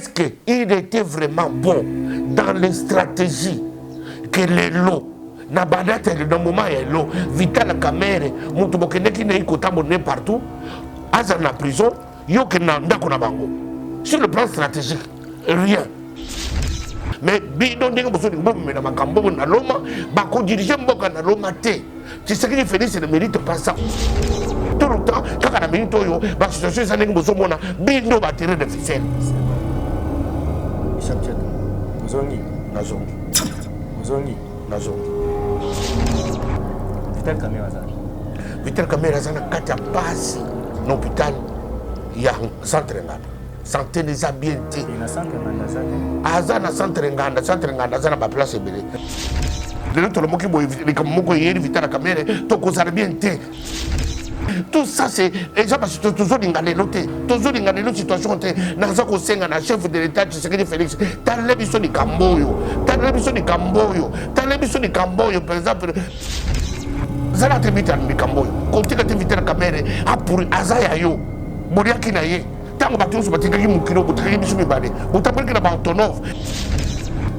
est-ce qu'il était vraiment bon dans les stratégies que les lots na badate le moment et l'eau Vital Kamerhe mutu bokeneki na iko tamboné partout aza na prison yo ke na ndako na bango sur le plan stratégique rien mais bido ndenge bosoni bombe na makambo na loma ba ko diriger mboka na loma te tu sais que Félix ne mérite pas ça tout le temps quand la minute yo ba situation ça ndenge boso mona bido ba tirer de ficelle Chapchat Zongi Nazongi Vital Kamerhe azana kati ya base na hôpital ya centre nganda santé les a bien été azana centre nganda azana ba place ebele lelo tolomoki boye likamoko yeri Vital Kamerhe tokozala bien te. Tout ça c'est déjà parce que toujours l'ingalelo situation te naza ko senga na chef de l'état Tshisekedi Félix talebiso ni kamboyo par exemple zala temita ni kamboyo kotika te Vital Kamerhe apuri azaya yo boliaki na ye tango bato so batikaki mukilo botikaki biso mibale botamboliki na Bantonov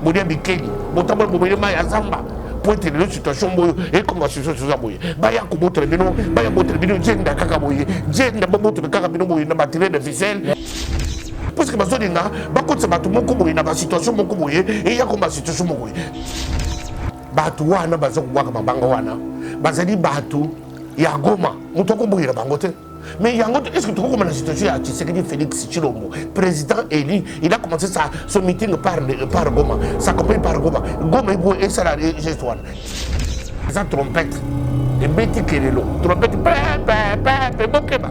bolia bikeni botambola boboye mai azamba pour être dans une situation et comme la situation boye baya ko botre bino baya botre bino jenda kaka boye jenda botre kaka bino boye na batire de ficelle parce que bazo dinga bakotsa batu moko boye na ba situation moko boye et ya ko ba situation moko boye batu wana bazo kwaka mabanga wana bazali batu ya Goma mutoko boye na bango te. Mais est-ce que tu vois comment la situation a Tshisekedi Félix Tshilombo, président élu, il a commencé son meeting par Goma, sa compagnie par Goma. Goma est salarié juste one. Ça trompette, et bêtis qui est là, trompette, bokeba,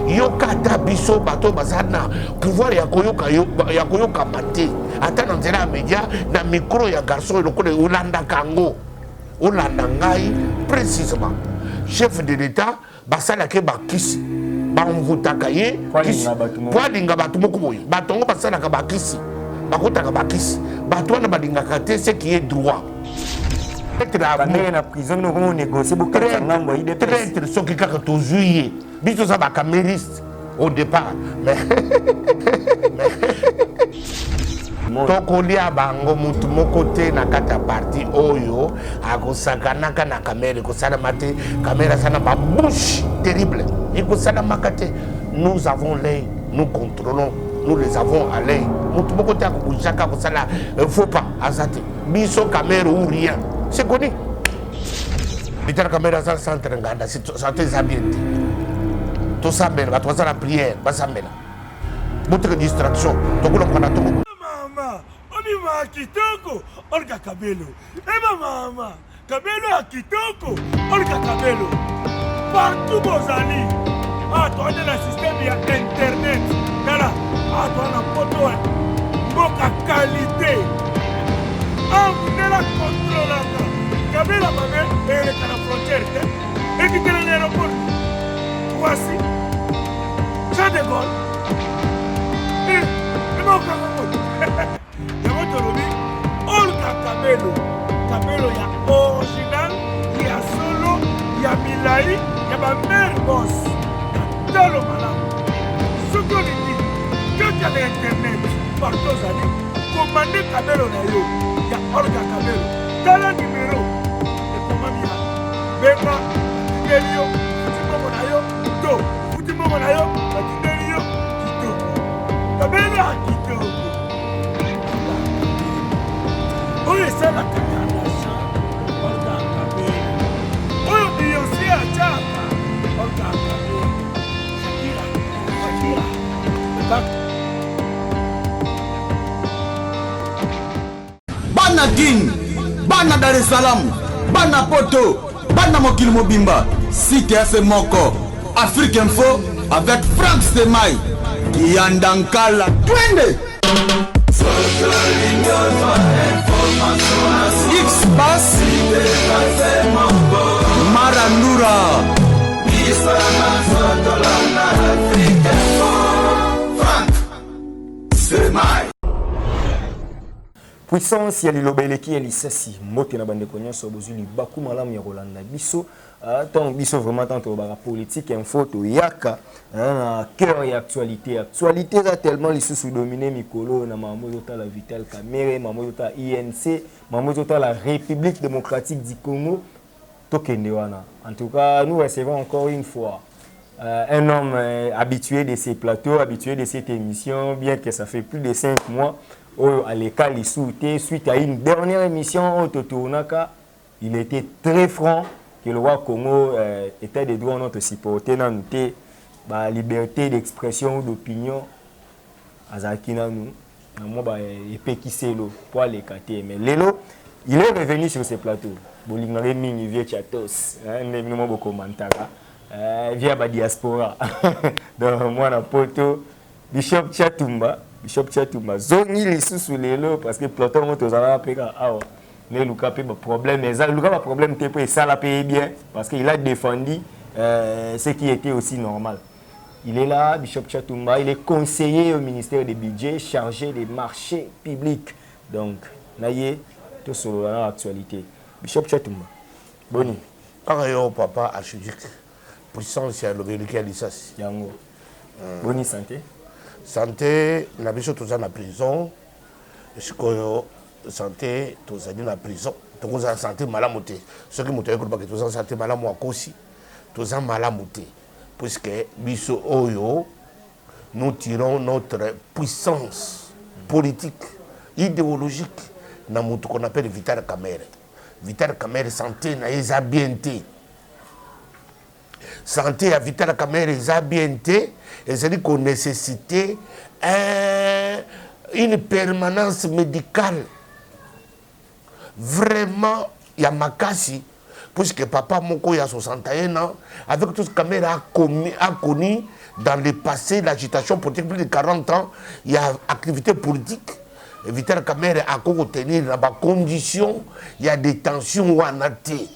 yokata biso bato bazana pouvoir ya koyoka mate ata na nzela ya media na micro ya garçon lokole ulanda kango ulanda ngai précisément chef de l'état basala ke bakisi bamvutaka ye poalinga bato moko boye batongo basalaka bakisi bakotaka bakisi bato wana balingaka te ce qui est droit na prison no négocier beaucoup de ngambo ide traître soki kaka tozuye biso za bakamériste au départ mais tokolia bango mutu moko te na kata parti oyo akosakanaka na Kamerhe kosalama te Kamerhe sana ba bouche terrible ekosalamaka te. Nous avons l'œil, nous contrôlons, nous les avons à l'œil. Mutu moko te akobujaka kosala faut pas azate biso Kamerhe ou rien c'est connu. Vital Kamerhe azala centre nganda santé zabiente to sambela bato bazala prière basambela botre distraction tokola mwana to Onima kitoko, olga Kabelo. Eba mama, Kabelo a kitoko, olga Kabelo. Partout bozali. Ah, toi on a le système il y a internet. Voilà. Ah, toi on a photo. Boka qualité. Ah, vous ne la contrôlez. Kabelo mame, elle est à la frontière. Et qui est l'aéroport. Voici. Jean de Gaulle. Et Boka Olga Kabelo. Kabelo ya original, ya solo, ya milai, ya ba mère boss. Talo malamu. Soko liti, quand ya internet, partout zali, commandez Kabelo na yo, ya Olga Kabelo. Tala numéro, et comment mira. Bema, Tidelio, Futimomo na yo, to. Futimomo na yo, Tidelio, Kitoko. Kabelo a Kitoko. Oye, c'est la caméra, Olga Kabelo. Oye, Beyoncé a Tchaka, Olga Kabelo. Shakira. Bana Guine, Bana Dar es Salaam, Bana Poto, Bana Mokili Mobimba, Site FM Moko, Afrique Info avec Franck Stemai, Kiandankala, Twende. X-Bass Marandura puissance ya lilobeleki ya lisasi mbote na bande konyo so bozuli baku malamu ya Rolanda biso donc ils sont vraiment tant la politique info to yaka cœur et actualité ça tellement les sous dominé Mikolo na mamozota la Vital Kamerhe mamozota INC mamozota la République démocratique du Congo tokende wana. En tout cas nous recevons encore une fois un homme habitué de ces plateaux, habitué de cette émission, bien que ça fait plus de 5 mois à l'école suite à une dernière émission au Totounaka, il était très franc que le roi Congo était des droits notre supporter dans la liberté d'expression ou d'opinion azakina nous moi qui c'est le pour les cater mais Lelo il est revenu sur ce plateau bolingare mingi vieux chatos ndemino beaucoup mantaka via la diaspora donc moi na poto Bishop Chatumba zongi lisusu lelo parce que plateau moto zala peka awa ne luka pe problème mais ça luka problème te pe ça la paye bien parce qu'il a défendu ce qui était aussi normal. Il est là, Bishop Chatumba, il est conseiller au ministère des budgets, chargé des marchés publics. Donc, naïe, tout sur l'actualité. Bishop Chatumba, boni. Quand papa archidique, puissance à l'obélique à l'issas. Yango. Boni santé. Santé, na biso tous en prison. Sikoyo santé, tous en prison. Tous en santé malamoté. Ceux qui m'ont dit que tous en santé malamoté aussi. Tous en malamoté. Puisque biso oyo, nous tirons notre puissance politique, idéologique, dans ce qu'on appelle Vital Kamerhe. Vital Kamerhe, santé, na eza bienté. Santé à Vital Kamerhe, eza bienté, et c'est-à-dire qu'on nécessitait une permanence médicale. Vraiment, il y a Makasi. Puisque papa Moko il y a 61 ans, avec tout ce que Kamerhe a connu dans le passé, l'agitation politique, plus de 40 ans, il y a activité politique. Vital Kamerhe a connu dans les conditions, il y a des tensions ou en athée.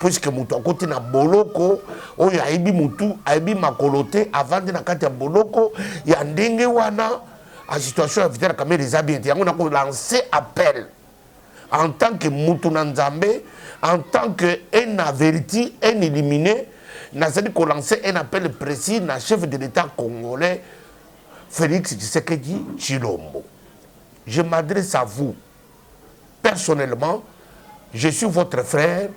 Puisque Moutou a côté na Boloko, où il y a Ibi Moutou, Ibi Makolote, avant de na Boloko, il y a Ndenge Wana, la situation de Vital Kamerhe est bien. On a lancé appel en tant que Moutou Nanzambe, en tant qu'un averti, un éliminé, nous avons lancé un appel précis à chef de l'État congolais, Félix Tshisekedi Tshilombo. Je m'adresse à vous. Personnellement, je suis votre frère,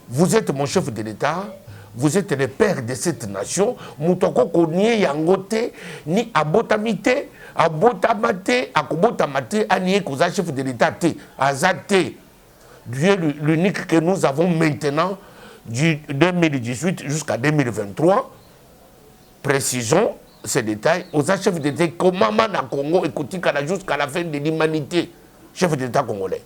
vous êtes mon chef de l'État, vous êtes le père de cette nation, Moutoko Konye Yangote, ni Abotamite, Abotamate, Akobotamate, Anie Koza chef de l'État, Azate. Dieu l'unique que nous avons maintenant du 2018 jusqu'à 2023. Précisons ces détails aux chefs d'État comment na Congo écoutez jusqu'à la fin de l'humanité, chef d'État congolais.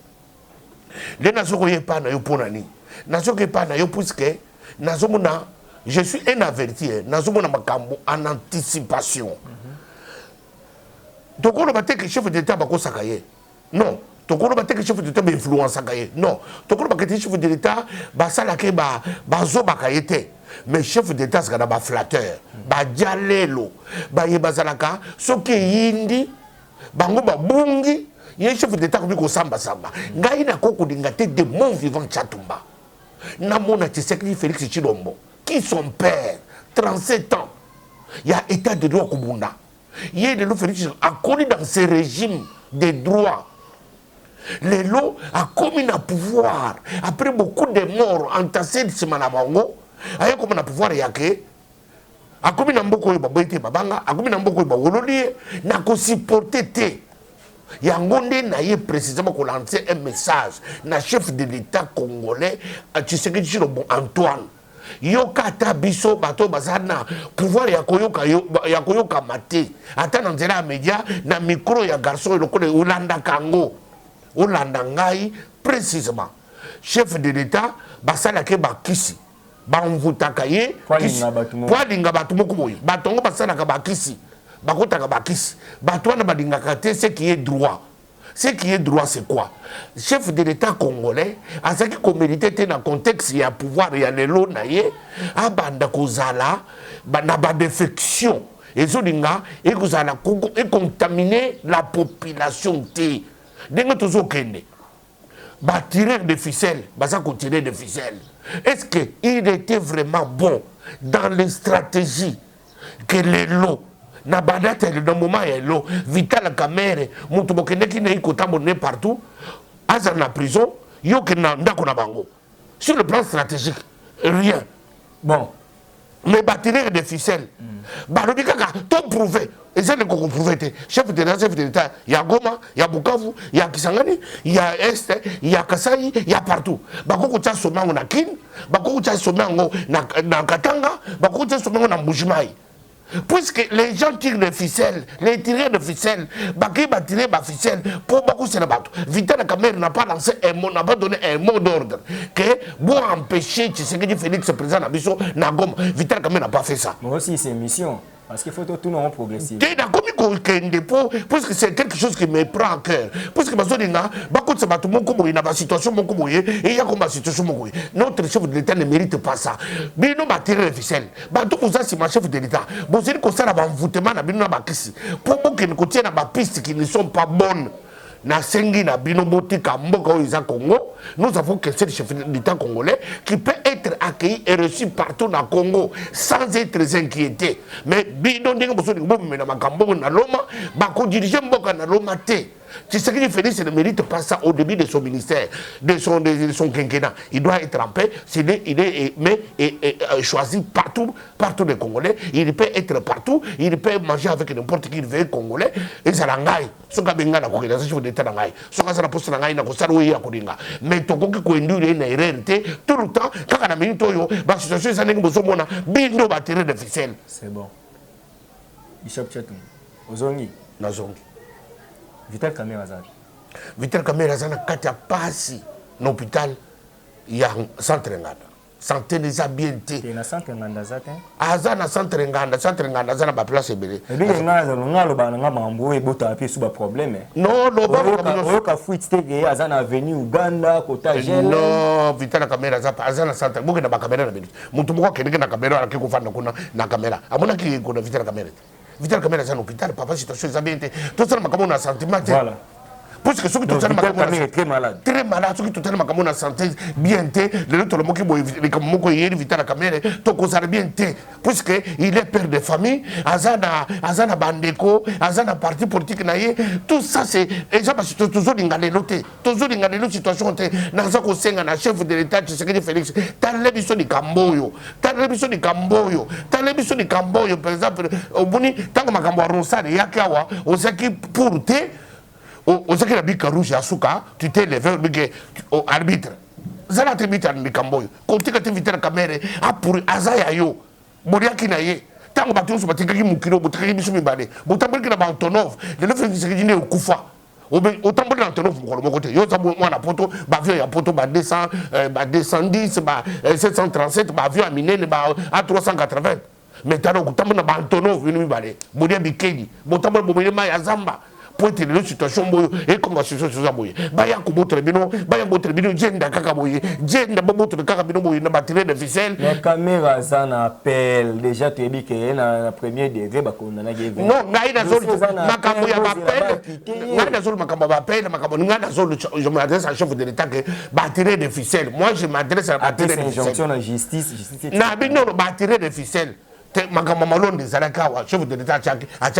Les nations qui pas na yo ponani, nations qui pas na yo puisque nazomona je suis un averti, nazomona makambo en anticipation. Donc on va dire que chef d'État bako sakaye. Non. Donc on va dire que chef d'État ba influence sakaye. Non. Donc on va dire que chef de l'État ba salake ba zo bakayete. Mais chef d'État c'est ba flatteur, ba dialelo, ba yebazalaka, soki yindi bango ba bungi, ye chef d'État ko samba samba. Ngai na koko dingate de mon vivant Chatumba. Na mona Tshisekedi Félix Tshilombo, qui son père, 37 ans. Il y a état de droit Kubunda. Il y a des lots Félix a connu dans ce régime des droits. Les lots a commis un pouvoir. Après beaucoup de morts entassés de ce manabango, il y a comme un pouvoir yake. A commis un beaucoup de babete babanga, a commis un beaucoup de babololi, n'a qu'à supporter té. Il y a un gondé naïe précisément qu'on lancé un message na chef de l'État congolais, Tshisekedi Tshilombo Antoine. Yoka tabiso bato bazana pouvoir ya koyoka mate ata na nzela ya media na micro ya garçon lokole Olanda Kango Olanda ngai précisément chef de l'État basala ke bakisi bamvutaka ye poalinga bato moko boye batongo basala ka bakisi bakotaka bakisi bato wana balingaka te ce qui est droit. Ce qui est droit, c'est quoi? Chef de l'État congolais, à ce qui mérité dans le contexte, il y a pouvoir, il y a les lots, il y a banda kozala, na ba défection, et zolinga, et kozala et contaminer la population té. Denga tozo kende. tirer des ficelles, ça tirer des ficelles. Est-ce qu'il était vraiment bon dans les stratégies que les lots, dans le moment où il Vital Kamere, Moutoubokené qui n'est pas partout, à la prison, il y a bango. Sur le plan stratégique, rien. Bon. Mais tirer des ficelles, tout prouvé. Et ça, le prouvé. Chef d'État, il y a Goma, il y a Bukavu, il y a Kisangani, il y a Est, il y a Kasai, il y a partout. Bakoko t'a sommé en Akin, Bakoko t'a sommé en Katanga, Bakoko t'a sommé en Mbujimaï. Puisque les gens tirent des ficelles, les tireurs de ficelles, Baki va tirer ma ficelle pour beaucoup se battre. Vital Kamere n'a pas lancé un mot, n'a pas donné un mot d'ordre. Que pour empêcher Tshisekedi Félix président Nabiso Nagom, Vital Kamere n'a pas fait ça. Mais aussi c'est une mission. Parce qu'il faut tout le monde progresser. Puisque c'est quelque chose qui me prend à cœur. Puisque notre chef de l'État ne mérite pas ça. Mais nous battons les ficelles. Tout ça, c'est ma chef de l'État. Vous savez que ça, pour que nous tiennent à piste qui ne sont pas bonnes. Na sengi na bino botika mboka oiza Congo, nous avons que c'est le chef d'État congolais qui peut être accueilli et reçu partout dans Congo sans être inquiété. Mais bino ndenge boso ndenge bomme na makambo na Loma, ba ko diriger mboka na Loma te. Tshisekedi Félix ne mérite pas ça au début de son ministère, de son quinquennat. Il doit être en paix, mais choisi partout les Congolais. Il peut être partout, il peut manger avec n'importe qui veut Congolais. Et ça l'engaille. Ce qui est la coordination de l'État l'engaille. Ce qui est la poste l'engaille, c'est Koringa. Mais ton coq qui conduit une erreur, tout le temps, quand on a mis Toyo, la situation est en train de bindo va tirer des ficelles. C'est bon. Bishop Chatou, Ozongi. Nazongi. Vital Kamere Azana. Vital Kamere Azana, quand il y a passé l'hôpital, il y a un centre Nganda. Santé les a bien été. Il y a un centre Nganda. Azana, centre Nganda, Azana, ma place est belle. Et bien, il y a un problème. Non, non, Azana venu Uganda, Kota Gel. Non, Vital Kamere Azana, centre. Beaucoup de caméra. Moutoumouka, qui est na caméra, qui est na caméra. À mon avis, il y a Vital Kamere. Vital Kamere à l'hôpital, papa, situation est bien. Tout ça, on a un sentiment. Voilà. Parce que ceux qui sont très malade. Très malade, ceux qui sont en santé, bien, le autre mot qui est Vital Kamere, tout ça bien, puisqu'il est père de famille, Azana Bandeko, Azana parti politique, tout ça, c'est. Et ça, parce que toujours dans les notés, toujours dans les situations, dans un chef de l'État, Tshisekedi Félix, dans l'émission du Camboyo, par exemple, au Boni, tant que Makambo Rosa, Yakawa, on sait qui pour te. On sait que la bique rouge à Souka, tu t'es levé au arbitre. Zala te bita Mikamboyo. Quand tu as Vital Kamere, pour Azaya yo, Moriaki naye. Tant que tu as battu Mukino, tu as mis Bade. Botambo qui n'a pas Antonov, le neuf qui s'est dit au Koufa. Autant que Antonov, mon côté. Yo, ça moi la poto, bavio ya poto, 210, 737, bavio à Mine, à 380. Mais tu as Antonov, une Bade. Moria Bikeni, Botambo Bomema ya Zamba. Pour être dans une situation et comme la situation est boye. Baya ko motre bino, baya motre bino jenda kaka boye. Jenda bo motre kaka bino boye na batterie de ficelle. La caméra ça appelle déjà tu dis que na premier degré ba ko na geve. Non, ngai na zone makambo ya appel. Ngai na zone makambo ba appel, makambo ngai na zone je m'adresse à chef de l'État que batterie de ficelle. Moi je m'adresse à batterie de ficelle. Injonction la justice. Na bino batterie de ficelle. Makambo malonde zalaka wa chef de l'État a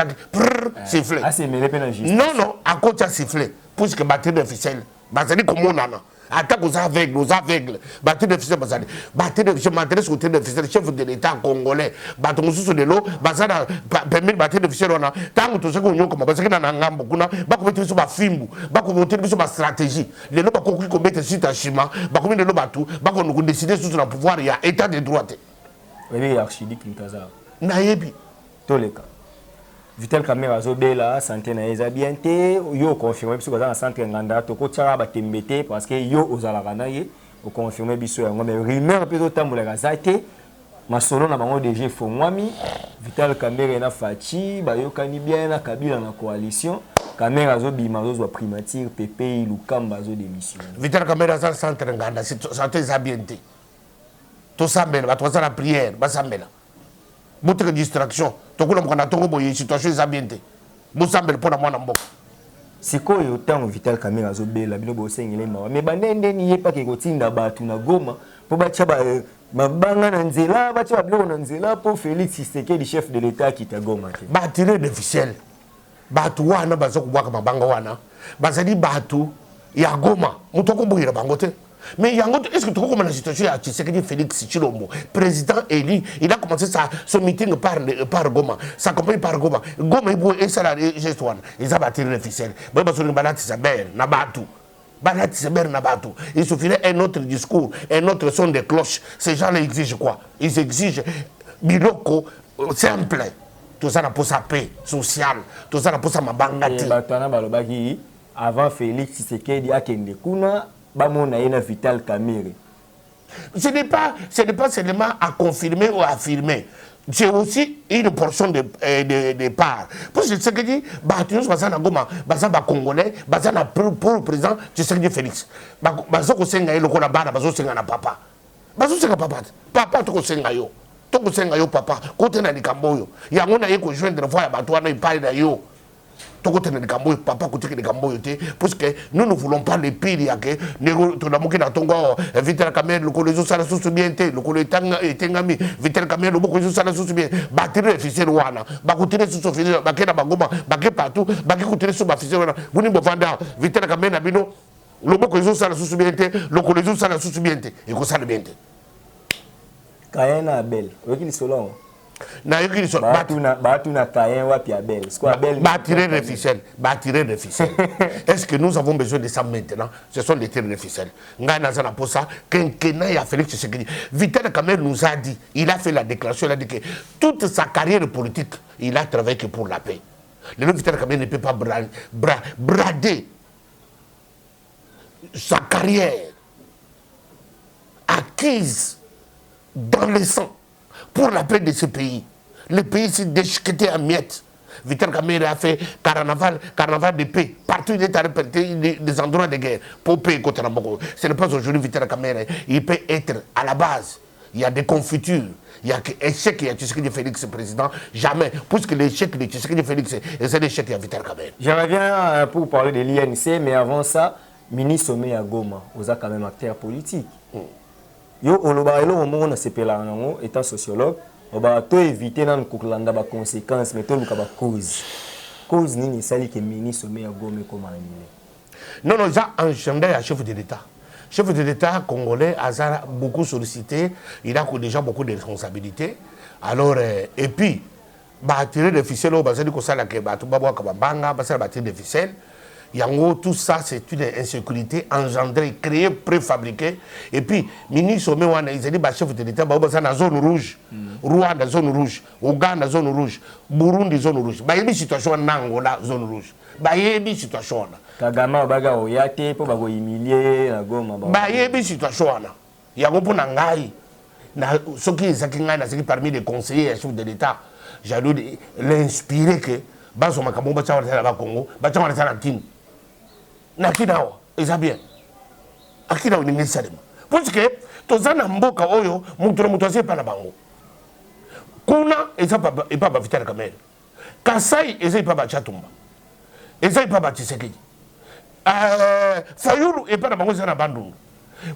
sifflé. Ah c'est mêlé pénal justice. Non, à quoi tu as sifflé? Puisque batterie de ficelle. Bazali comme on a. Attaque aux aveugles. Batterie de ficelle, bazali. Batterie de, je m'adresse au de ficelle, chef de l'État congolais. Baton sous de l'eau, bazana, permis de batterie de ficelle, on a. Tant que tout ce qu'on y a comme bazali dans un gambo, kuna, bako mettre sur ma film, bako mettre sur ma stratégie. Les lots bako qui commettent sur Tachima, bako mettre le bateau, bako nous décider sur le pouvoir, il y a état de droit. Oui, archidique Nkaza. Nayebi. Tous les cas. Vital Kamere Azobela, santé na bien te, yo confirmé parce que dans le centre Nganda, toko tchara ba tembete parce que yo ozalaka na ye, o confirmé biso yango mais rumeur pe totambola kazate, masolo na bango DG Fongwami, Vital Kamere na Fachi, ba yo kani bien na Kabila na coalition, Kamere Azobima zo primature PP Lukamba zo démission. Vital Kamere za centre Nganda, santé bien te. Tout ça mais ba la prière, ba sambela. Votre distraction, tout le monde a une situation est bien. Vous semblez pour moi. sikoyo tango Vital Kamerhe azobela bino bosengele mawa mais bandende ni yepa ke kotinda batu na Goma po bacha ba mabanga na nzela bacha babilo na nzela po Félix Tshisekedi chef de l'état kita Goma te ba tirer de ficelle batu wana baza kubwaka mabanga wana bazali batu ya Goma mutoko boyira bango te. Mais est-ce que tu comprends la situation à Tshisekedi Félix Tshilombo, président élu, il a commencé son meeting par Goma, sa campagne par Goma. Goma et ça ils ont battu les ficelles. Il suffirait un autre discours, un autre son de cloche. Ces gens-là exigent quoi? Ils exigent biloko simple. Tout ça pour sa paix sociale, tout ça pour sa mabangati. Avant Félix Tshisekedi a kende kuna bamona yena Vital Kamerhe. Ce n'est pas seulement à confirmer ou à affirmer. C'est aussi une portion de part. Parce que Tshisekedi, Batunus Bazana Goma, Bazana Congolais, Bazana pour le président Tshisekedi Félix. Bazoko Senga le Kolabana, Bazo Senga na papa. Bazo Senga papa. Papa Toko Senga yo. Toko Senga yo papa. Kote na Nikamboyo. Yangona yeko joindre fois ya Batouana y parle d'ayo. Papa parce que nous ne voulons pas les pires que Vital Kamerhe le collège sala sous bien le collège tengami Vital Kamerhe le collège sala sous bien battre officiel wana ba continuer sous officiel ba kena bagoma ba ke partout ba ke continuer sous officiel wana buni bo vanda Vital Kamerhe na bino le collège sala sous bien le collège sala sous bien et ko sala bien Kayena Abel oki lisolo na yiki so batuna Kayen wapi Abel c'est quoi Abel tirer les ficelles est-ce que nous avons besoin de ça maintenant? Ce sont les tirs de ficelles ngana za na posa kenkena ya Félix Tshisekedi. Vital Kamerhe nous a dit, il a fait la déclaration, il a dit que toute sa carrière politique il a travaillé que pour la paix. Le Vital Kamerhe ne peut pas brader sa carrière acquise dans le sang pour la paix de ce pays. Le pays s'est déchiqueté en miettes. Vital Kamerhe a fait carnaval de paix. Partout il est allé des endroits de guerre pour paix contre la Moko. Ce n'est pas aujourd'hui Vital Kamerhe. Il peut être à la base. Il y a des confitures. Il y a échec, il y a Tshisekedi Félix président. Jamais. Puisque l'échec de Tshisekedi Félix, c'est l'échec de Vital Kamerhe. Je reviens pour parler de l'INC, mais avant ça, ministre Sommet à Goma, vous êtes quand même acteur politique. Yo olobaelo omongo sepela nango étant sociologue oba to éviter nan koklanda ba conséquences mais to luka ba cause nini sali que ministre Sommet à Goma comme non ça engendré à chef de l'État. Chef de l'État congolais a beaucoup sollicité, il a déjà beaucoup de responsabilités. Alors et puis ba tirer des ficelles au bazali ko sala ke ba to ba ka banga ba sala ba tirer des ficelles. Yango, tout ça, c'est une insécurité engendrée, créée, préfabriquée. Et puis, ministre Sommet, ils ont dit, chef de l'État, dans la zone rouge, Rwanda, zone rouge, Ouganda, zone rouge, Burundi, zone rouge. Il y a une situation en Angola, zone rouge. Il y a une situation. Kagama, baga, oyate, pour bago humilier, la Goma. Il y a une situation. Il y a un peu d'angaï. Ce qui est parmi les conseillers, chef de l'État, j'ai dû l'inspirer que, Bazo Makambo, Bacha, la Congo, Bacha, la Tine. Nakinawa eza bien akina uningi salema parce que tozana mboka oyo mutu azepa na bango kuna eza pa Vital Kamerhe Kasai eza pa Chatumba eza pa Tshisekedi Fayulu epa na bango eza na Bandundu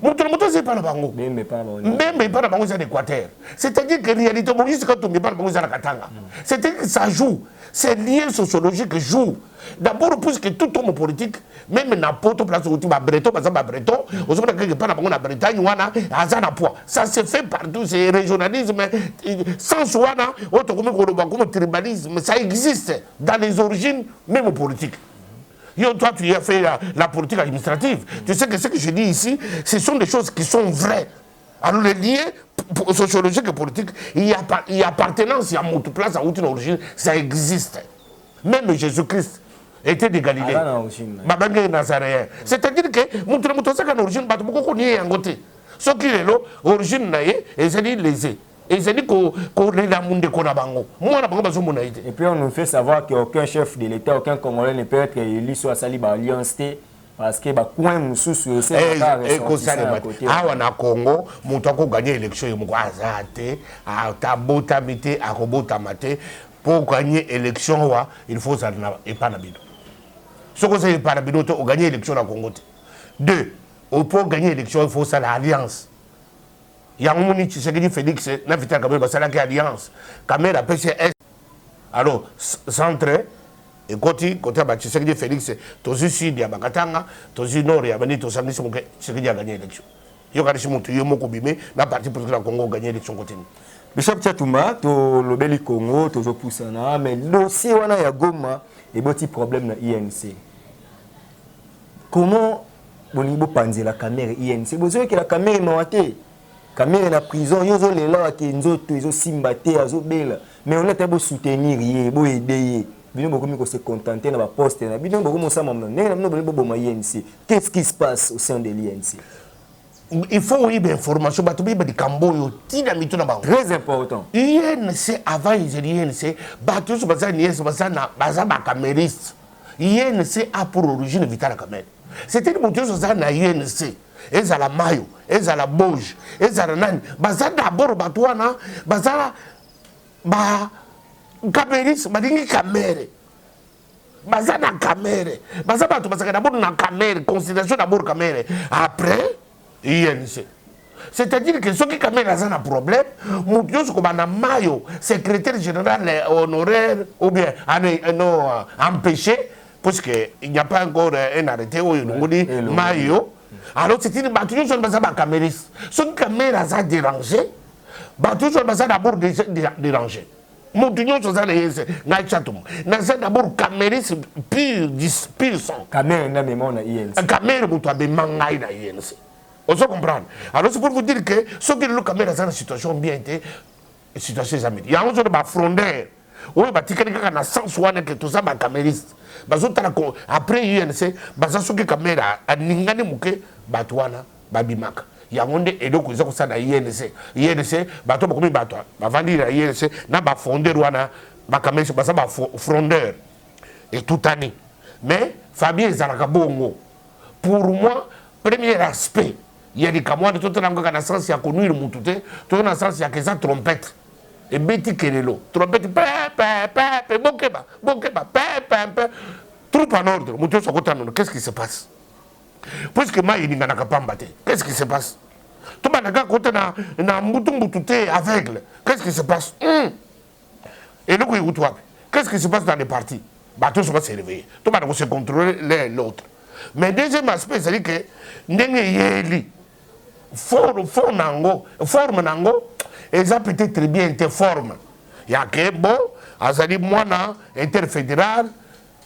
mutu azepa na bango Mbembe epa na bango eza na Équateur. C'est-à-dire que réalité Moïse Katumbi epa na bango eza na Katanga. C'est-à-dire que ça joue. Ces liens sociologiques jouent. D'abord, puisque tout homme politique, même n'importe place où tu vas breton, par exemple, breton, Bretagne, ça se fait partout, c'est régionalisme, sans wana, comme tribalisme, ça existe dans les origines, même politiques. Toi, tu as fait la politique administrative. Tu sais que ce que je dis ici, ce sont des choses qui sont vraies. Alors les liens sociologiques et politiques, il y a appartenance, il y a une place à une origine, ça existe. Même Jésus-Christ était de Galilée. C'est-à-dire que l'origine, ce qui est l'origine, c'est lésé. Et c'est dit qu'on et puis on nous fait savoir qu'aucun chef de l'État, aucun Congolais ne peut être élu sur la salle alliance parce que coin mususu c'est awa na Congo mutu ko gagner élection yemo azate atabota mité akobota maté pour gagner élection wa il faut ça et pas na bido Ce que c'est par Binoto, on gagne l'élection dans le Congo. 2. Pour gagner l'élection, il faut ça l'alliance. Il y a un moment où Tshisekedi Félix, n'a Vital Kamere, c'est la alliance. Kamere a PCS. Alors, centre, et côté Tshisekedi Félix, tous sud, il y a Bakatanga, tous nord, il y a Bani, tous samedi, Tshisekedi a gagné l'élection. Il y a des gens qui ont gagné la partie pour que le Congo gagne l'élection continue. Bishop Tchatouma, to lobeli Congo, to poussana, mais dossier wana ya Goma et boti problème na INC. Comment bonibo panzi la caméra INC? Bozo que la caméra mawate. Caméra na prison, yozo lela ke nzoto izo simbate azo bela. Mais on est beau soutenir yé, beau aider. Bino boko miko se contenter na ba poste na bino boko mo sama na no boko bo ma INC. Qu'est-ce qui se passe au sein de l'INC? Il faut une information, très important. INC avant l'INC, INC a pour origine Vital Kamere. C'était une moto sur la INC. Ils ont la maillot, ils ont la bouge, ils ont la nan. Bazar d'abord, Batouana, Bazar, Kameris, Badingi Kamere. Bazar na Kamere. Bazar d'abord na Kamere, considération d'abord Kamere. Après, INC. C'est-à-dire que ceux qui ont un problème, nous comme un maillot, secrétaire général honoraire ou bien empêché, parce qu'il n'y a pas encore un arrêté où il dit maillot. Alors c'est une bataille sur le camériste. Ceux qui ont dérangé, bataille sur le d'abord dérangé. Moutunion sur les Naïchatoum. N'a d'abord camériste pur sang. Caméra n'a même pas INC. Caméra moutou abe mangaï na INC. On se comprend. Alors c'est pour vous dire que ceux qui ont caméra dans une situation bien été, situation jamais. Il y a un jour de frondeur. Oui, bah tu connais qu'on a 100 que tout ça ma camériste. Après INC, bah ça ceux qui caméra à n'ingane mouké batouana babimaka. Il y a un monde et donc ils ont ça dans INC. INC bateau beaucoup de bateau. Bah vendre à INC n'a pas frondeur wana bah camériste bah ça bah frondeur et tout année. Mais Fabien Zarakabongo pour moi premier aspect. Il y a des camoins de tout le monde qui a sens, il y a connu le moutouté, tout le monde a sens, il y a que ça trompette. Et Betty Kelelo, trompette, bokeba, troupe en ordre, moutou sur côté qu'est-ce qui se passe? Puisque moi, il n'y a pas de qu'est-ce qui se passe? Tout le monde a côté na moutouté aveugle, qu'est-ce qui se passe? Et le coup, qu'est-ce qui se passe dans les partis? Bah, tout le monde s'est réveillé, tout le monde se contrôler l'autre. Mais deuxième aspect, c'est que Ndenge forme nango, ils ont peut-être très bien été forme. Il y a que bon, Azali Moana, interfédéral,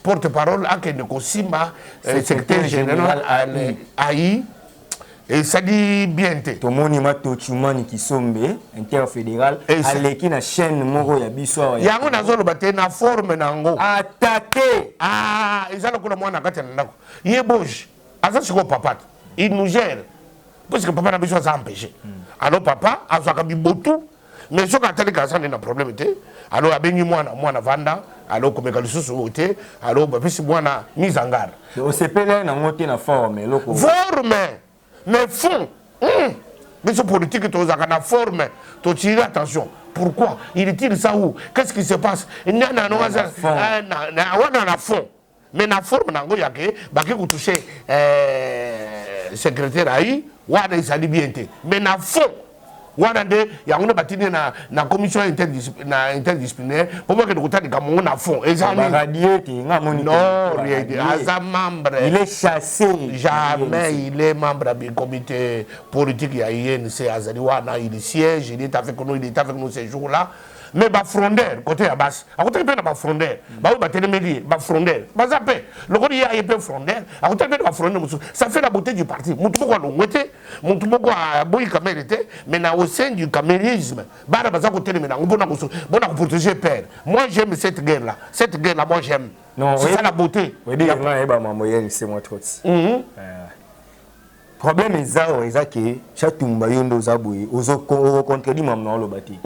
porte-parole, à Kenekosima, secrétaire général AI, et ça dit bien. Tomoni Mato Chumani qui sombe, interfédéral, avec une chaîne Moro Yabiso. Il y a un zone qui na forme nango. Attaqué! Ah, ils ont le moine à Katanako. Il est bouge. Azachiko papa, il nous gère. Parce que papa n'a besoin d'empêcher. Alors papa, a fait tout. Mais ce qu'on a dit, c'est un problème. Alors, il y a un vanda. Alors, comme il y a des choses, alors, il y a une mise en garde. Le OCP, il y a une forme. Forme, mais fond. Mais ce politique, tu as une forme. Tu tires attention. Pourquoi? Il tire ça où? Qu'est-ce qui se passe? Il y a un fond. Mais la forme, il y a que toucher secrétaire AI, il s'est bien. Mais la forme, il y a une commission interdisciplinaire pour que nous ayons un fond. Non, il est chassé. Jamais il est membre du comité politique. Il y a INC, il siège, il est avec nous ces jours-là. Mais les frondeurs, côté à basse, à côté de la frondeur, les frondeurs, le côté il y a un frondeur, à côté de la frondeur, ça fait la beauté du parti. Mais au sein du camérisme, on a protégé père. Moi j'aime cette guerre-là. Cette guerre-là, moi j'aime. C'est ça la beauté. C'est moi trop. Problème est que Chatumba Yondo Zaboué, aux contredit maintenant le bâti.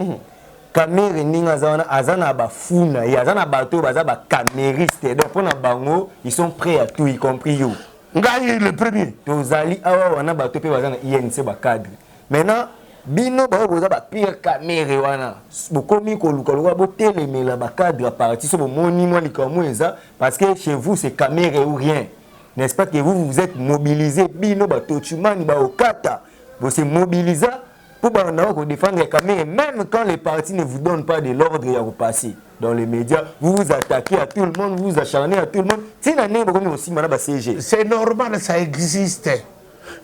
Caméra ninga azana bafuna et azana bateau bazaba camériste donc pour na bango ils sont prêts à tout y compris yo ngai le premier tozali awa wana bateau pe bazana INC ba cadre maintenant bino baoboza bapire camere wana bokomi koluka lokola botelemela bacadre parti so bomoni mwa likambo eza parce que chez vous c'est camere ou rien, n'est-ce pas que vous êtes mobilisés bino batochumani baokata vous se mobilisez pour défendre les caméras, même quand les partis ne vous donnent pas de l'ordre à repasser dans les médias, vous vous attaquez à tout le monde, vous vous acharnez à tout le monde. C'est normal, ça existe.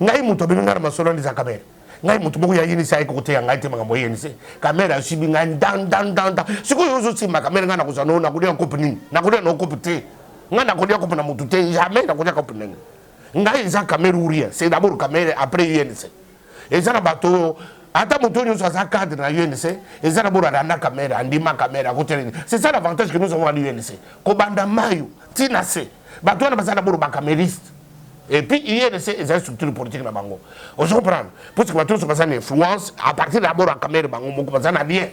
Ngai muto binga na solo ndiza kamera. Ngai muto moko ya yini sai kote ngai te makambo yenise. Kamera shibi ngai dan. Siko yozo si makamera ngana kusano na kudia kopini. Na kudia no kopite. Ngana kudia kopina mutu te jamais na kudia kopina. Ngai za kamera uria. C'est d'abord kamera après yenise. Et ça na bato ata moto nyo sa cadre na UNC et ça d'abord na caméra andima caméra côté. C'est ça l'avantage que nous avons à l'UNC. Ko banda mayo tina se. Bato na bazana d'abord ba camériste. Et puis UNC est une structure politique na bango. On se comprend. Parce que bato se bazana influence à partir d'abord à caméra bango moko bazana bien.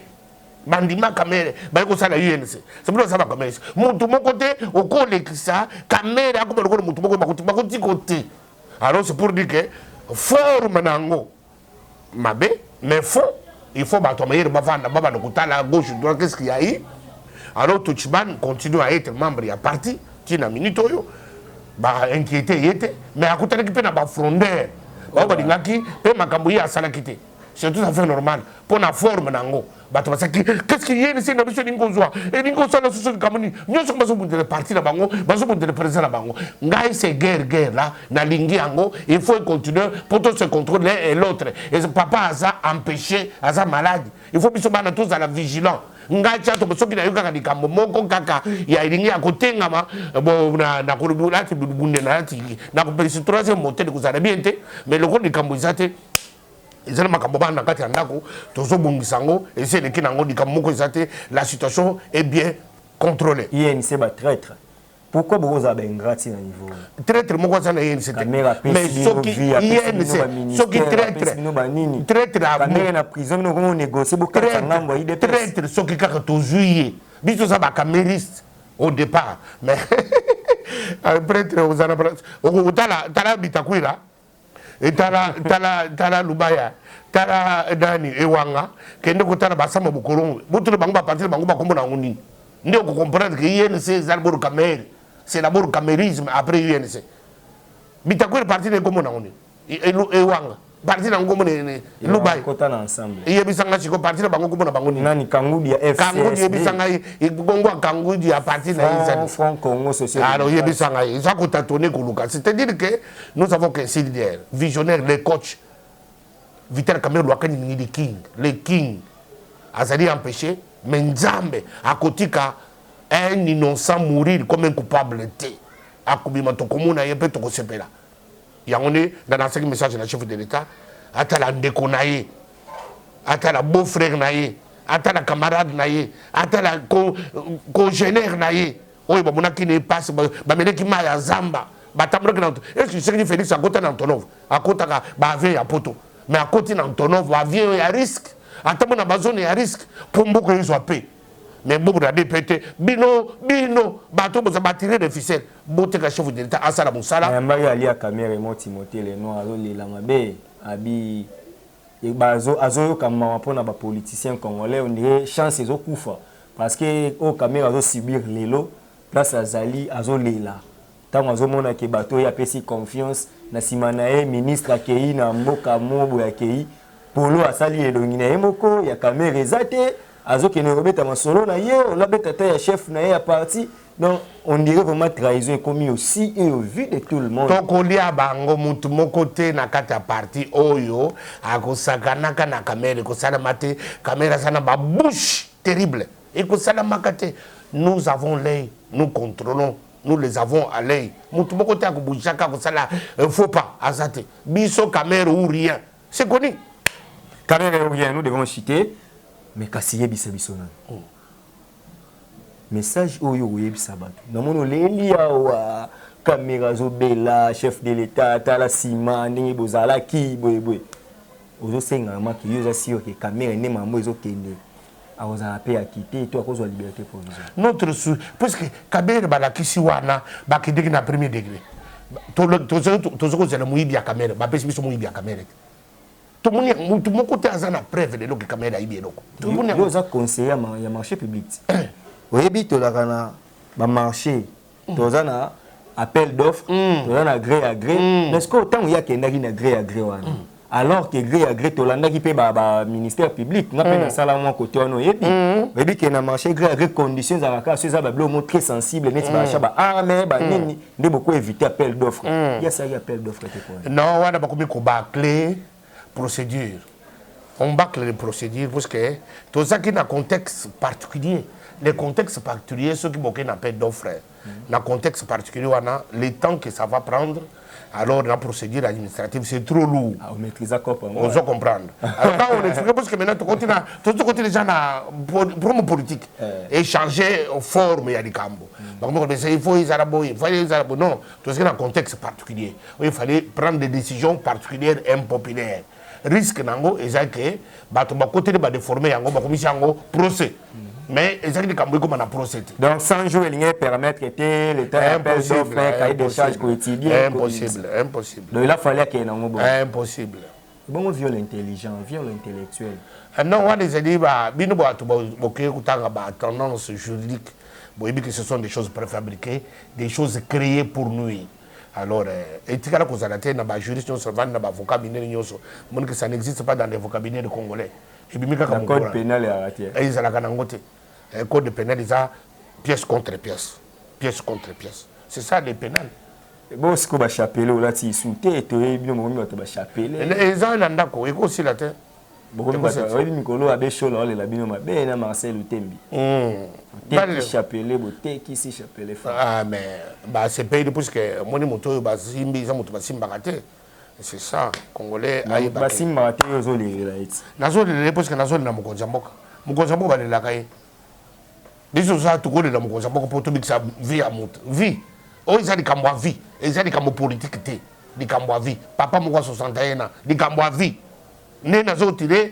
Bandima caméra ba ko ça la UNC. C'est pour ça ba caméra. Moto moko te au kolekisa caméra ko ba moto moko ba ko ti côté. Alors c'est pour dire que forme nango mabe mais fond il faut batomer bavanda baba de kutala gauche droite qu'est-ce qu'il y a eu alors Touchman continue à être membre ya parti tina minito yo ba inquiété yete mais à côté qui peut na ba frondeur ba ba dingaki pe makambo ya sala kité c'est tout à fait normal pour la forme nango bato basaki qu'est-ce qu'il y a ici na biso ningozoa et ningozoa na soso kamoni nyoso baso bundele parti na bango baso bundele président na bango ngai c'est guerre là na lingi yango il faut continuer pour tous se contrôler l'un et l'autre et papa a empêché a malade il faut biso bana tous à la vigilance ngai chato bosoki na yoka likambo moko kaka ya lingi ya kotengama bo na kolubula ti bunde na ti na ko perisi troisième montée de kuzala bien te mais le rôle likambo izate ezana makambo bana kati andako tozo bungisango et c'est le kinango likambo moko izate la situation est bien contrôlée. INC ba traître. Pourquoi vous avez un gratis à niveau? Traître moko ça na INC. Mais soki INC soki traître caméra na prison nous on négocier beaucoup de ngambo ide traître soki kaka tozuye biso ça ba camériste au départ mais traître ozana o tala bitakwira et tala lubaya tala dani ewanga kende ko tala basama bukolongo butu bango ba partir bango ba kombo na ngoni ndio ko comprendre que INC c'est d'abord camère c'est d'abord camérisme après UNC bitakwira partir de kombo na ngoni ewanga partir na ngombo ne lubaya ko tala ensemble iye bisanga chiko partir bango kombo na bango ni nani kangudi ya FCS kangudi bisanga igongo kangudi ya partir na INC Front Congo social alors iye bisanga ça ko tatonner ko luka c'est-à-dire que nous avons qu'un leader visionnaire les coachs Vital Kamerhe Lwakani ni le king azali empêché mais Nzambe à côté ka un innocent mourir comme un coupable té akubima to komuna yepe to kosepela yangone dans un message na chef de l'état atala ndeko na ye atala beau frère na ye atala camarade na ye atala congénère na ye oyo bamona ki ne passe ba meneki ma ya zamba batambre que est-ce que c'est Félix à côté d'Antonov à côté ba ave ya poto mais à côté d'Antonov ba vie ya risque atamo na bazone ya risque pour mboko ils soit paix mais beaucoup de DPT bino bato boza batirer les ficelles bote ka chef de l'état asala musala mbaya ali ya caméra mo Timothée le no azo lela mabe abi et bazo azo kama pona ba politicien congolais on dirait chance ezo kufa parce que au caméra azo subir lelo place azali azo lela tant azo mona ke bato ya pesi confiance na simanae ministre akei na mboka mobo akei polo asali elongina emoko ya caméra ezate azoke ne robeta masolo na ye on labeta ta ya chef na ya parti donc on dirait vraiment trahison commis aussi et au vu de tout le monde donc on lia bango mutu moko te na kata parti oyo akosakana kana caméra ko sala mate caméra sana ba bouche terrible et ko sala makate nous avons l'œil nous contrôlons nous les avons à l'œil mutu moko te akobouchaka ko sala faut pas azate biso caméra ou rien c'est connu caméra ou rien nous devons citer mais kasiye biso na message oyo oyebisa bato namono lelia wa caméra zo bela chef de l'état tala sima ndenge bozala ki boyeboy ozo senga maki yo za sio ke caméra ne mambo ezo kende aoza pe akité to akozwa liberté provisoire notre sou parce que caméra bala kisi wana bakidiki na premier degré to ko zela muibi ya caméra ba pesi biso muibi ya caméra tout le monde côté azana preuve de l'autre caméra ibero tout le monde vous a conseillé il y a marché public oui to la kana ba marché to zana appel d'offres to zana gré à gré mais ce que autant il y a qui na gré à gré wana alors que gré à gré to landa qui paie ba ministère public na pe na sala mo côté ono yebi que na marché gré à gré conditions za ka so za ba blo très sensible net ba chaba armé ba nini nde beaucoup éviter appel d'offres il y a ça y appel d'offres non wana ba komi ko ba clé procédure. On bâcle les procédures parce que tout ça qui est dans un contexte particulier. Les contextes particuliers, ceux qui ont un appel d'offres, dans un contexte particulier, le temps que ça va prendre, alors la procédure administrative, c'est trop lourd. Ah, on maîtrise encore pas. On doit comprendre. Alors là, on explique parce que maintenant, tout côté les gens promo politique, échanger forme et à des cambos. Donc, il faut les arabes, il faut les arabes. Non, tout ce qui est dans un contexte particulier. Il fallait prendre des décisions particulières et impopulaires. Risque nango ezake bato ba côté ba déformer yango ba komisi yango procès mais ezaki de kambo comme na procès donc 100 jours il permettre que l'état appelle d'offres cahier de charges quotidien impossible donc il a fallu qu'il y ait nango impossible bon viol intelligent viol intellectuel non on les a dit ba bino ba to ba kutanga ba tendance juridique bon que ce sont des choses préfabriquées des choses créées pour nuire. Alors, etikala kozalate na ba juriste nyonso vandi na ba avocat binene nyonso moni que ça n'existe pas dans les vocabulaires congolais et bimika comme code pénal ya raté et ils ala kana ngote code pénal ça pièce contre pièce c'est ça les pénal bon ce que ba chapelle là ti souté to bino mo mi ba chapelle et ça na ndako eko aussi la te beaucoup ba oui mikolo abe shola le la bino ma be na Marcel Utembi chapelle boté qui si chapelle ah mais bah c'est pays parce que moni moto ba simbi za moto ba simba raté c'est ça congolais ayi ba simba raté zo le right nazo le parce que nazo na mukonza mboka ba le la kai biso za to ko le na mukonza mboka poto bikisa vie à moto vie o isa di kamwa vie isa di kambo politique té di kamwa vie papa moko 61 ans di kamwa vie né nazo tiré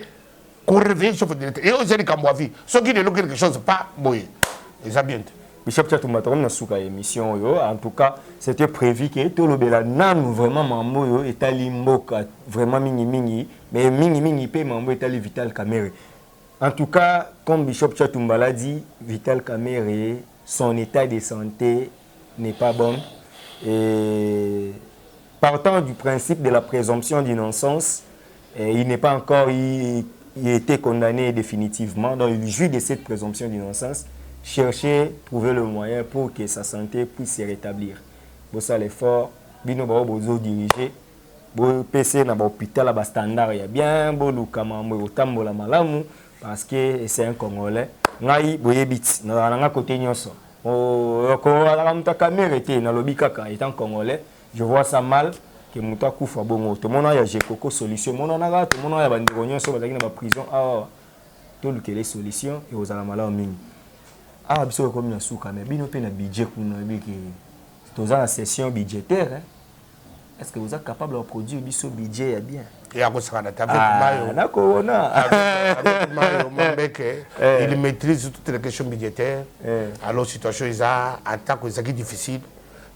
pour réveiller sauf de et ils ont dit vie ce qui est quelque chose pas boy ils ont bien Bishop Tchatumba on a souka émission yo en tout cas c'était prévu que tout le bela nan vraiment mambo yo etali mboka vraiment mingi mais mingi pe mambo etali Vital Kamerhe en tout cas comme Bishop Tchatumba l'a dit Vital Kamerhe son état de santé n'est pas bon et partant du principe de la présomption d'innocence il n'est pas encore il a été condamné définitivement, donc il jouit de cette présomption d'innocence, chercher, trouver le moyen pour que sa santé puisse se rétablir. Pour ça, l'effort, bino ba bozo diriger, bo PC na ba hôpital ba standard ya bien, bo lukama mo otambola malamu parce que c'est un Congolais. Ngai boyebit na nga côté nyonso. O ko ala mta Kamerhe te na lobi kaka étant Congolais, je vois ça mal. Que muta kufa bongo to mona ya jekoko solution mona na ga to mona ya bandeko nyonso bazaki na ba prison to lukele solution et aux alamala mingi biso ko mina suka mais bino pe na budget kuna biki to za la session budgétaire est-ce que vous êtes capable de produire biso budget ya bien ya ko saka na table mayo na ko na mayo mambeke il maîtrise toutes les questions budgétaires alors situation isa attaque is difficile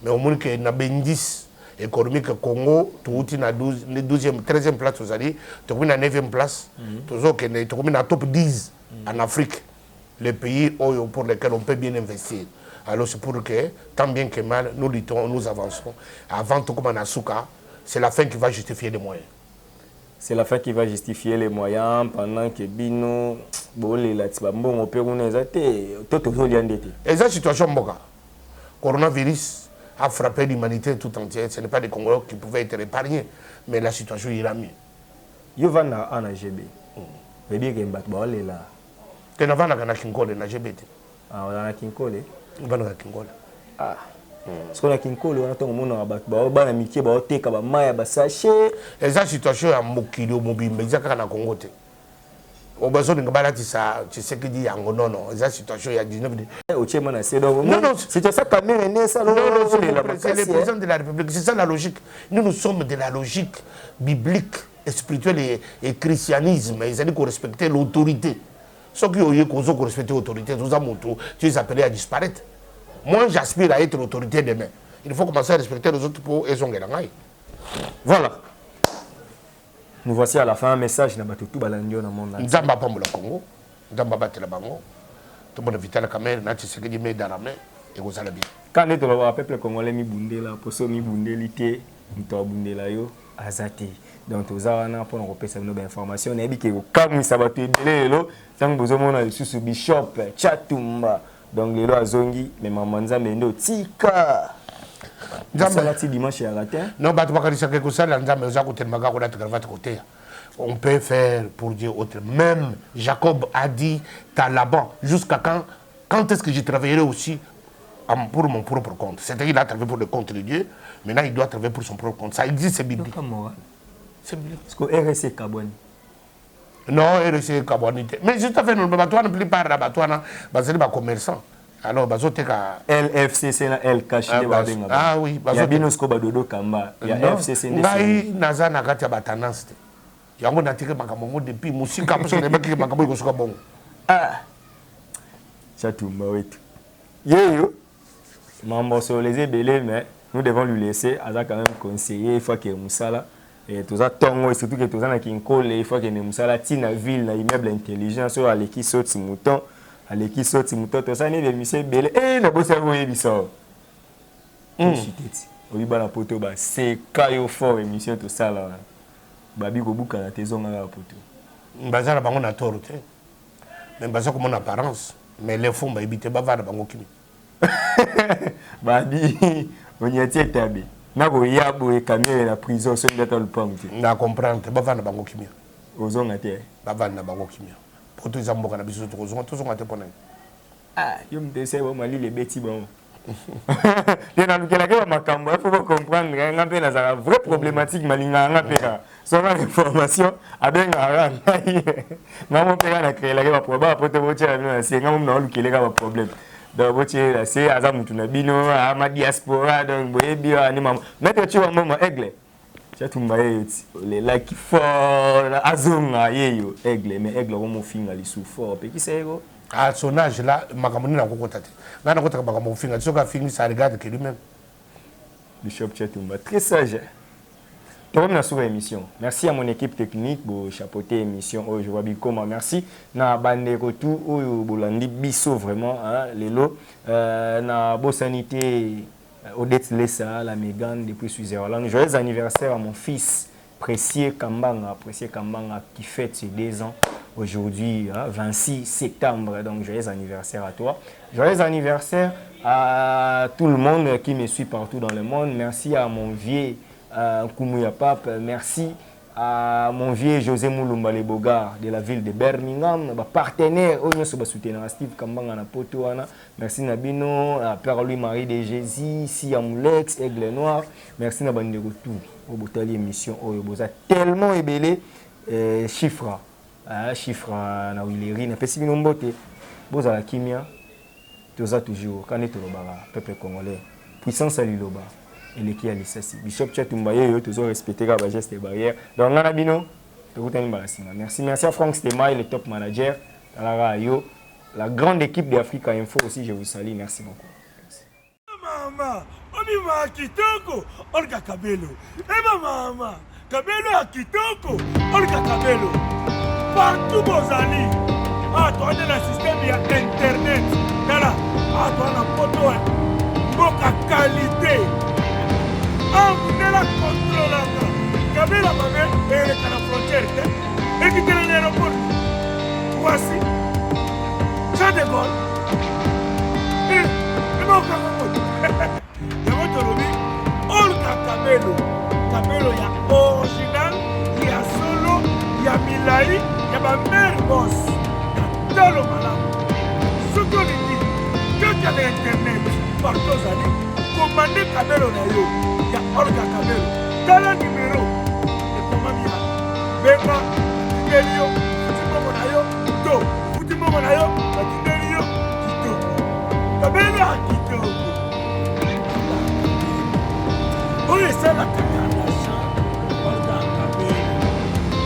mais au moins que na bendis économique Congo tout na 12e 13e place aux alliés tout na 9e place toujours que tout na top 10 en Afrique les pays pour lesquels on peut bien investir alors c'est pour que tant bien que mal nous luttons nous avançons avant tout comme Nasuka c'est la fin qui va justifier les moyens c'est la fin qui va justifier les moyens pendant que bino bolé la tiba mbongo pe kuna ezate toto zoliandete eza situation mboka coronavirus a frappé l'humanité tout entière. Ce n'est pas des Congolais qui pouvaient être épargnés, mais la situation ira mieux. Yovana en AGB. Veut dire que Mbakbaole là. Tu n'as pas na Kinkole na AGB. Ah, on a Kinkole. On va na Kinkole. Ah. Parce qu'on a Kinkole, on a tout le monde en Mbakbaole, on a amitié, on a teka ba maya ba sachet. Et ça situation à Mokili au mobile, mais ça kana Congo te. Au besoin de balati ça, tu sais que dit non non, esa situation il y a 19 au tchema na c'est donc non c'était ça Kamerhe né ça non c'est le président de la République, c'est ça la logique. Nous sommes de la logique biblique, spirituelle et christianisme, c'est-à-dire qu'on respecte l'autorité. Ceux qui ont respecté l'autorité, tu es appelé à disparaître. Moi j'aspire à être l'autorité demain. Il faut commencer à respecter les autres pour et son. Voilà. Nous voici à la fin un message na bato tout balandio na monde. Nzamba pambola Congo, nzamba batela bango. Tout le monde Vital Kamerhe na Tshisekedi me dans la main et vous allez bien. Quand on va le peuple congolais mi bundela, poso mi bundelité, mito bundela yo azati. Donc aux awana pour nous repérer nos informations, na biki ko kamu sabato ebele lo, tant bozo mona lisusu Bishop Chatumba. Donc les lois azongi mais mamanza mendo tika. Nzamba ti dimanche ya latin. Non bato bakalisa ke kusala nzamba za kotelmaga ko date cravate côté. On peut faire pour dire autre. Même Jacob a dit Talaban, jusqu'à quand est-ce que je travaillerai aussi pour mon propre compte. C'est-à-dire qu'il a travaillé pour le compte de Dieu, maintenant il doit travailler pour son propre compte. Ça existe, c'est biblique. C'est biblique. Est-ce que RSC Kabouani? Non, RSC Kabouani. Mais juste à faire, nous ne plus pas de commerçant. Alors, LFCC na L caché. Ah oui. Il y a Binosko Badodo Kamba. Il y a FCC. Ngai naza na kati ya batanance. Yango natike makambo depuis musika parce que les mecs makambo ko soka bon. Ah. Chatumba wetu. Yo. Mambo sur les ébélés mais nous devons lui laisser aza quand même conseiller il faut que Moussala et tout ça tongo et surtout que tout ça na kinkole il faut que Moussala tina ville na immeuble intelligent sur aleki soti mouton tout ça ne monsieur belé et na bossa voye biso. Chiteti. Obi bana poto ba c'est kayo fort émission tout ça là. Babi kobuka na tezonga la poto. Bazala bango na toro te. Mais baza comme en apparence, mais les fonds ba ebité ba va na bango kimi. Babi on y était tabé. Na ko yabo e camera na prison so ndata le pamte. Na comprendre ba va na bango kimi. Ozonga te. Ba va na bango kimi. Poto zamboka na biso to zonga te pona. Ah, yo mtese ba mali le beti bon. Il faut comprendre que c'est une vraie problématique. Sur l'information, avec un problème. Donc, c'est un diaspora, donc, tu as un moment aigle. Les likes forts, azonga, aigle, mais aigle, on m'a fini à l'issou-fort. Qui c'est, à son âge là, ma camarade n'a pas contacté. N'a pas contacté mon film. Ce qu'a fini, ça regarde que lui-même. Bishop Chatumba, très sage. Donc, on a sur l'émission. Merci à mon équipe technique pour chapeauter l'émission aujourd'hui. Comment merci. Na bande retour au Bolandi Bisso vraiment les lots. Na bonne sanité Odette Lessa, la Mégane depuis Switzerland. Joyeux anniversaire à mon fils Précieux Kambanga qui fête ses 2 ans. Aujourd'hui, 26 septembre, donc joyeux anniversaire à toi. Joyeux anniversaire à tout le monde qui me suit partout dans le monde. Merci à mon vieux Koumouya Pape. Merci à mon vieux José Moulumba Lebogar de la ville de Birmingham. Partenaire, on se soutient Steve Kambanga na Potoana. Merci Nabino, Père Louis-Marie de Jésus, Siamoulex, Aigle Noir. Merci Nabande Retour au Botali émission. Oyoboza tellement ébélé chiffre. Chiffre na Willery na pesi bino mbote boza la kimia toza toujours quand est le peuple congolais puissance à liloba et l'équipe à l'issasi Bishop Chatumba yo toujours respecter la geste et barrière donc ngana bino tokutani balasima merci à Franck Stemay le top manager la grande équipe d'Africa Info aussi je vous salue merci beaucoup merci. Mama obi ma kitoko olga kabelo mama kabelo a kitoko olga kabelo partout bozali toi na système ya internet kala toi na poto mboka qualité la contrôlaka kabela mabe ele kana frontière et qui tient l'aéroport voici ça de gol et mboka yamo tolobi olga kabelo ya original ya solo ya milai ya ba mère boss talo malamu soki olingi kaka na internet partout ozali komande kabelo na yo ya olga kabelo tala nimero ekomami ya benga batindeli yo futi mbongo na yo to futi mbongo na yo batindeli yo kitoko kabelo ya kitoko oyo esalaka ya nasha olga kabelo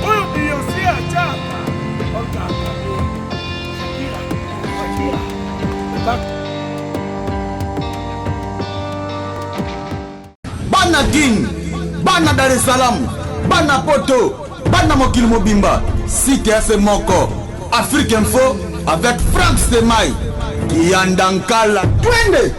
oyo biyonse ataka olga kabelo shakira Bana King, Bana Dar es Salaam, Bana Poto, bana mokili mobimba site FM moko Afrique Info avec Frank Stemai Kianda Nkala twende